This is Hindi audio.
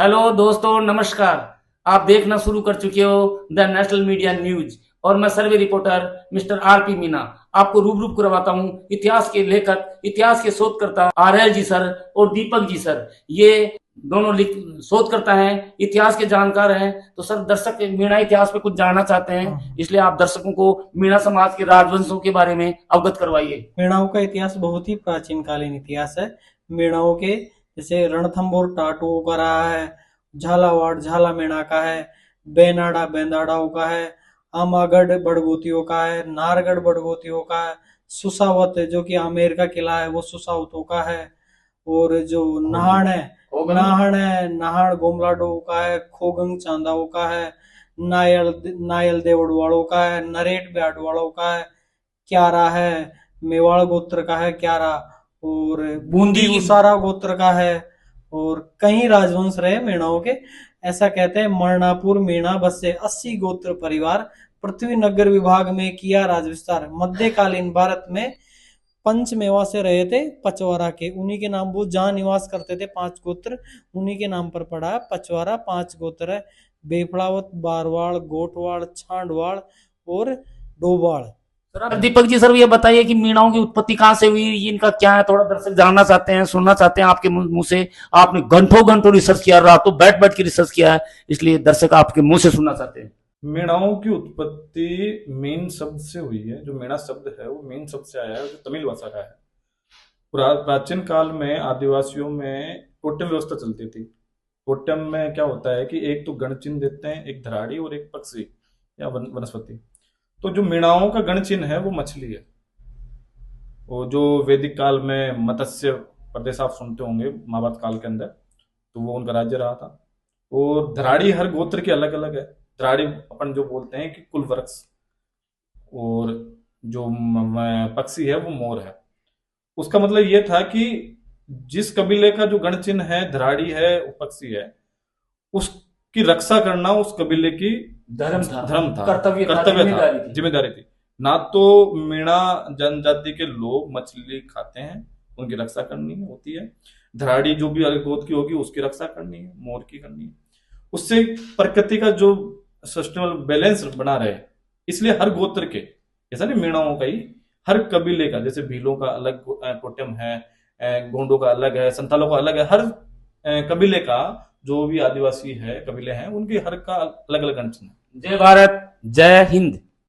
हेलो दोस्तों, नमस्कार। आप देखना शुरू कर चुके हो द नेशनल मीडिया न्यूज और मैं सर्वे रिपोर्टर मिस्टर आरपी मीना आपको रूबरू करवाता हूं इतिहास के लेखक, इतिहास के शोधकर्ता आरएल जी सर और दीपक जी सर। ये दोनों शोधकर्ता हैं, इतिहास के जानकार हैं। तो सर, दर्शक मीणा इतिहास पे कुछ जानना चाहते हैं, इसलिए आप दर्शकों को मीणा समाज के राजवंशों के बारे में अवगत करवाइए। मीणाओं का इतिहास बहुत ही प्राचीन कालीन इतिहास है। मीणाओं के जैसे रणथंभौर टाटुओं का रहा है, झालावाड़ झाला मीणा का है, बेनाडा बेंदाड़ाओं का है, आमागढ़ बड़गोतियों का है, नारगढ़ बड़गोतियों का है, सुसावत जो कि आमेर का किला है वो सुसावतों का है। और जो नाहन गोमलाडो का है, खोगंग चांदाओं का है, नायल नायल देवड़वाड़ों का है, नरेट ब्याडवाड़ों का है, क्यारा है, मेवाड़ गोत्र का है क्यारा, और बूंदी उसारा गोत्र का है। और कई राजवंश रहे मीणाओं के। ऐसा कहते हैं मरणापुर मीणा बसे 80 गोत्र परिवार, पृथ्वी नगर विभाग में किया राज विस्तार। मध्यकालीन भारत में पंचमेवा से रहे थे पचवारा के, उन्हीं के नाम वो जहां निवास करते थे 5 गोत्र उन्हीं के नाम पर पड़ा है पचवारा। 5 गोत्र है बेफड़ावत, बारवाड़, गोटवाड़, छांडवाड़ और डोबाड़। सर, आप दीपक जी सर, ये बताइए कि मीणाओं की उत्पत्ति कहाँ से हुई, इनका क्या है? थोड़ा दर्शक जानना चाहते हैं, सुनना चाहते हैं आपके मुंह से। आपने घंटों घंटों रिसर्च किया, रातों बैठ बैठ के रिसर्च किया है, इसलिए दर्शक आपके मुंह से सुनना चाहते हैं। मीणाओं की उत्पत्ति मीन शब्द से हुई है। जो मीणा शब्द है वो मीन शब्द से आया है, जो तमिल भाषा का है। प्राचीन काल में आदिवासियों में टोटम व्यवस्था चलती थी। टोटम में क्या होता है कि एक तो गण चिन्ह देते हैं, एक धराड़ी और एक पक्षी या वनस्पति। तो जो मीणाओं का गण चिन्ह है वो मछली है। वो जो वैदिक काल में मत्स्य प्रदेश आप सुनते होंगे महाभारत काल के अंदर, तो वो उनका राज्य रहा था। और धराड़ी हर गोत्र की अलग अलग है। धराड़ी अपन जो बोलते हैं कि कुल वृक्ष, और जो पक्षी है वो मोर है। उसका मतलब ये था कि जिस कबीले का जो गण चिन्ह है धराड़ी है, पक्षी है, उसकी रक्षा करना उस कबीले की धर्म था, कर्तव्य था, जिम्मेदारी थी। ना तो मीणा जनजाति के लोग मछली खाते हैं, उनकी रक्षा करनी होती है। धराड़ी जो भी अलग गोत्र की होगी उसकी रक्षा करनी है, मोर की करनी है। उससे प्रकृति का जो सस्टेनेबल बैलेंस बना रहे, इसलिए हर गोत्र के, ऐसा नहीं मीणाओं का ही, हर कबीले का, जैसे भीलों का अलग टोटम है, गोंडों का अलग है, संथालों का अलग है। हर कबीले का जो भी आदिवासी है, कबीले हैं, उनके हर का अलग अलग गण चिन्ह है। जय भारत, जय हिंद।